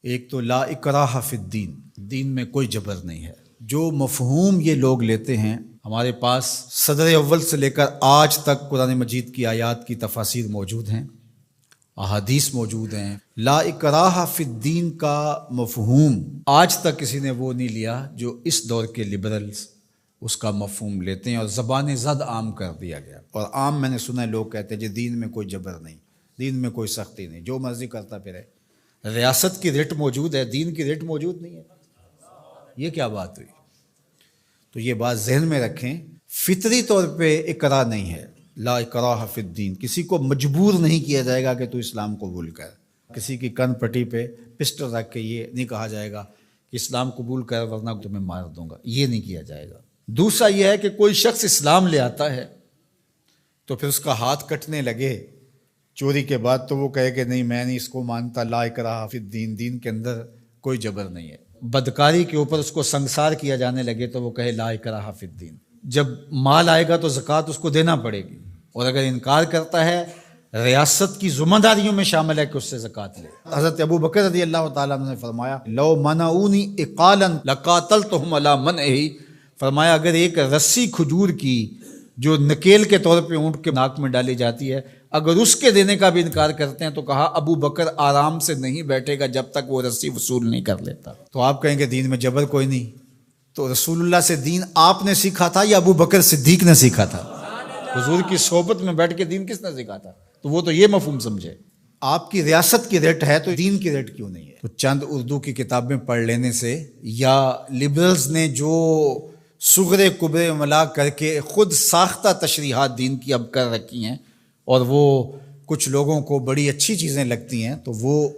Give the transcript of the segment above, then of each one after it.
ایک تو لا اکراہ فی الدین، دین میں کوئی جبر نہیں ہے۔ جو مفہوم یہ لوگ لیتے ہیں، ہمارے پاس صدر اول سے لے کر آج تک قرآن مجید کی آیات کی تفاسیر موجود ہیں، احادیث موجود ہیں۔ لا اکراہ فی الدین کا مفہوم آج تک کسی نے وہ نہیں لیا جو اس دور کے لبرلز اس کا مفہوم لیتے ہیں، اور زبان زد عام کر دیا گیا۔ اور عام میں نے سنا ہے لوگ کہتے ہیں جی دین میں کوئی جبر نہیں، دین میں کوئی سختی نہیں، جو مرضی کرتا پھرے۔ ریاست کی ریٹ موجود ہے، دین کی ریٹ موجود نہیں ہے، یہ کیا بات ہوئی؟ تو یہ بات ذہن میں رکھیں، فطری طور پہ اکراہ نہیں ہے۔ لا اکراہ فی الدین، کسی کو مجبور نہیں کیا جائے گا کہ تو اسلام قبول کر۔ کسی کی کن پٹی پہ پسٹل رکھ کے یہ نہیں کہا جائے گا کہ اسلام قبول کر ورنہ تمہیں مار دوں گا، یہ نہیں کیا جائے گا۔ دوسرا یہ ہے کہ کوئی شخص اسلام لے آتا ہے تو پھر اس کا ہاتھ کٹنے لگے چوری کے بعد، تو وہ کہے کہ نہیں میں نہیں اس کو مانتا، لا اکراہ فی الدین، دین کے اندر کوئی جبر نہیں ہے۔ بدکاری کے اوپر اس کو سنگسار کیا جانے لگے تو وہ کہے لا اکراہ فی الدین۔ جب مال آئے گا تو زکوٰۃ اس کو دینا پڑے گی، اور اگر انکار کرتا ہے ریاست کی ذمہ داریوں میں شامل ہے کہ اس سے زکوٰۃ لے۔ حضرت ابو بکر رضی اللہ تعالیٰ عنہ نے فرمایا لو منعونی اقالا لقاتلتہم علی منعہ، فرمایا اگر ایک رسی کھجور کی جو نکیل کے طور پہ اونٹ کے ناک میں ڈالی جاتی ہے، اگر اس کے دینے کا بھی انکار کرتے ہیں تو کہا ابو بکر آرام سے نہیں بیٹھے گا جب تک وہ رسی وصول نہیں کر لیتا۔ تو آپ کہیں گے دین میں جبر کوئی نہیں، تو رسول اللہ سے دین آپ نے سیکھا تھا یا ابو بکر صدیق نے سیکھا تھا؟ حضور کی صحبت میں بیٹھ کے دین کس نے سیکھا تھا؟ تو وہ تو یہ مفہوم سمجھے، آپ کی ریاست کی ریٹ ہے تو دین کی ریٹ کیوں نہیں ہے؟ تو چند اردو کی کتابیں پڑھ لینے سے یا لبرلز نے جو صغرے کبرے ملا کر کے خود ساختہ تشریحات دین کی اب کر رکھی ہیں، اور وہ کچھ لوگوں کو بڑی اچھی چیزیں لگتی ہیں، تو وہ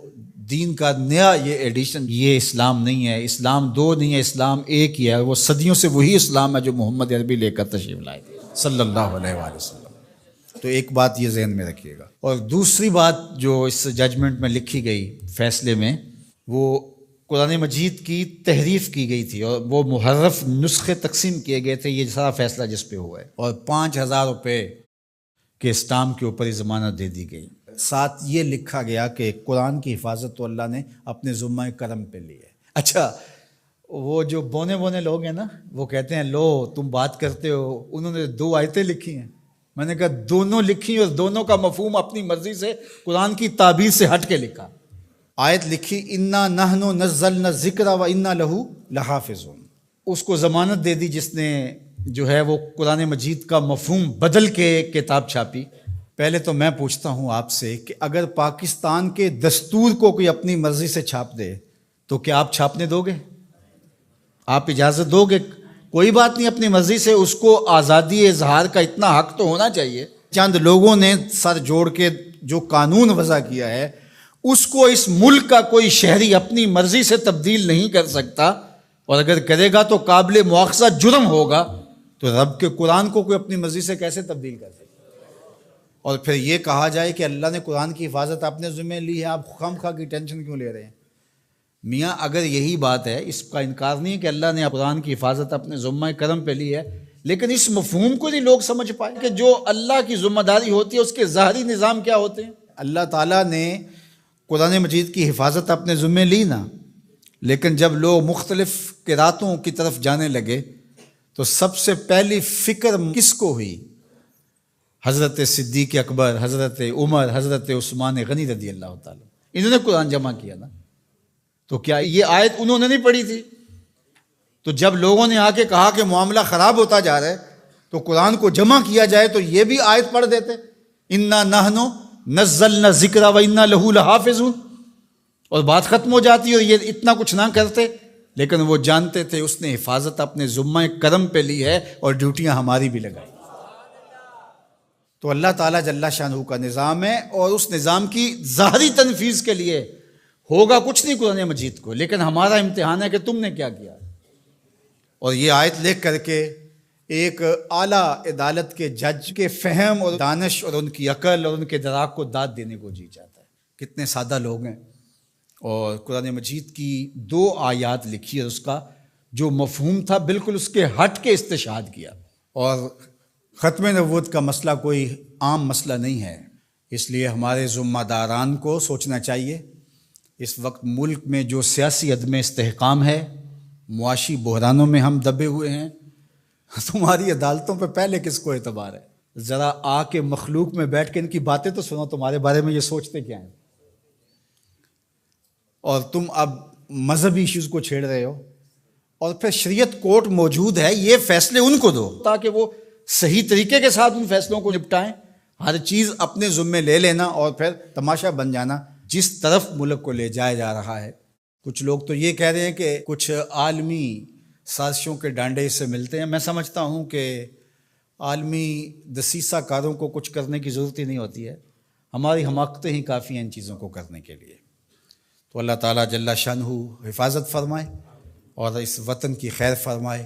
دین کا نیا یہ ایڈیشن، یہ اسلام نہیں ہے، اسلام دو نہیں ہے، اسلام ایک ہی ہے، وہ صدیوں سے وہی اسلام ہے جو محمد عربی لے کر تشریف لائے صلی اللہ علیہ وآلہ وسلم۔ تو ایک بات یہ ذہن میں رکھیے گا۔ اور دوسری بات جو اس ججمنٹ میں لکھی گئی، فیصلے میں، وہ قرآن مجید کی تحریف کی گئی تھی اور وہ محرف نسخے تقسیم کیے گئے تھے، یہ سارا فیصلہ جس پہ ہوا ہے، اور 5,000 روپے کے اسٹامپ کے اوپر ہی ضمانت دے دی گئی۔ ساتھ یہ لکھا گیا کہ قرآن کی حفاظت تو اللہ نے اپنے ذمہ کرم پہ لی ہے۔ اچھا، وہ جو بونے بونے لوگ ہیں نا، وہ کہتے ہیں لو تم بات کرتے ہو، انہوں نے 2 آیتیں لکھی ہیں۔ میں نے کہا دونوں لکھی اور دونوں کا مفہوم اپنی مرضی سے قرآن کی تعبیر سے ہٹ کے لکھا۔ آیت لکھی انا نحن نزلنا الذکر و انا لہ لحافظون، اس کو ضمانت دے دی جس نے جو ہے وہ قرآن مجید کا مفہوم بدل کے کتاب چھاپی۔ پہلے تو میں پوچھتا ہوں آپ سے کہ اگر پاکستان کے دستور کو کوئی اپنی مرضی سے چھاپ دے تو کیا آپ چھاپنے دو گے؟ آپ اجازت دو گے؟ کوئی بات نہیں، اپنی مرضی سے، اس کو آزادی اظہار کا اتنا حق تو ہونا چاہیے۔ چند لوگوں نے سر جوڑ کے جو قانون وضع کیا ہے اس کو اس ملک کا کوئی شہری اپنی مرضی سے تبدیل نہیں کر سکتا، اور اگر کرے گا تو قابل مواخذہ جرم ہوگا، تو رب کے قرآن کو کوئی اپنی مرضی سے کیسے تبدیل کر سکتا؟ اور پھر یہ کہا جائے کہ اللہ نے قرآن کی حفاظت اپنے ذمہ لی ہے، آپ خام خواہ کی ٹینشن کیوں لے رہے ہیں؟ میاں اگر یہی بات ہے، اس کا انکار نہیں ہے کہ اللہ نے قرآن کی حفاظت اپنے ذمہ کرم پہ لی ہے، لیکن اس مفہوم کو نہیں لوگ سمجھ پائے کہ جو اللہ کی ذمہ داری ہوتی ہے اس کے ظاہری نظام کیا ہوتے ہیں۔ اللہ تعالیٰ نے قرآن مجید کی حفاظت اپنے ذمہ لی نا، لیکن جب لوگ مختلف قراتوں کی طرف جانے لگے تو سب سے پہلی فکر کس کو ہوئی؟ حضرت صدیق اکبر، حضرت عمر، حضرت عثمان غنی رضی اللہ تعالیٰ، انہوں نے قرآن جمع کیا نا۔ تو کیا یہ آیت انہوں نے نہیں پڑھی تھی؟ تو جب لوگوں نے آ کے کہا کہ معاملہ خراب ہوتا جا رہا ہے تو قرآن کو جمع کیا جائے تو یہ بھی آیت پڑھ دیتے، انا نحن نزلنا الذکر و انا لہ لحافظون، اور بات ختم ہو جاتی، اور یہ اتنا کچھ نہ کرتے۔ لیکن وہ جانتے تھے اس نے حفاظت اپنے ذمہ کرم پہ لی ہے اور ڈیوٹیاں ہماری بھی لگائی۔ تو اللہ تعالیٰ جل شانہ کا نظام ہے، اور اس نظام کی ظاہری تنفیذ کے لیے ہوگا کچھ نہیں قرآن مجید کو، لیکن ہمارا امتحان ہے کہ تم نے کیا کیا۔ اور یہ آیت لکھ کر کے ایک اعلیٰ عدالت کے جج کے فہم اور دانش اور ان کی عقل اور ان کے دراک کو داد دینے کو جی چاہتا ہے۔ کتنے سادہ لوگ ہیں، اور قرآن مجید کی 2 آیات لکھی اور اس کا جو مفہوم تھا بالکل اس کے ہٹ کے استشہاد کیا۔ اور ختم نبوت کا مسئلہ کوئی عام مسئلہ نہیں ہے، اس لیے ہمارے ذمہ داران کو سوچنا چاہیے، اس وقت ملک میں جو سیاسی عدم استحکام ہے، معاشی بحرانوں میں ہم دبے ہوئے ہیں، تمہاری عدالتوں پہ پہلے کس کو اعتبار ہے؟ ذرا آ کے مخلوق میں بیٹھ کے ان کی باتیں تو سنو، تمہارے بارے میں یہ سوچتے کیا ہیں؟ اور تم اب مذہبی ایشوز کو چھیڑ رہے ہو، اور پھر شریعت کورٹ موجود ہے، یہ فیصلے ان کو دو تاکہ وہ صحیح طریقے کے ساتھ ان فیصلوں کو نپٹائیں۔ ہر چیز اپنے ذمے لے لینا اور پھر تماشا بن جانا جس طرف ملک کو لے جایا جا رہا ہے۔ کچھ لوگ تو یہ کہہ رہے ہیں کہ کچھ عالمی سازشوں کے ڈانڈے اس سے ملتے ہیں۔ میں سمجھتا ہوں کہ عالمی دسیسہ کاروں کو کچھ کرنے کی ضرورت ہی نہیں ہوتی ہے، ہماری حماقتیں ہی کافی ہیں ان چیزوں کو کرنے کے لیے۔ تو اللہ تعالیٰ جل شانہ حفاظت فرمائے اور اس وطن کی خیر فرمائے۔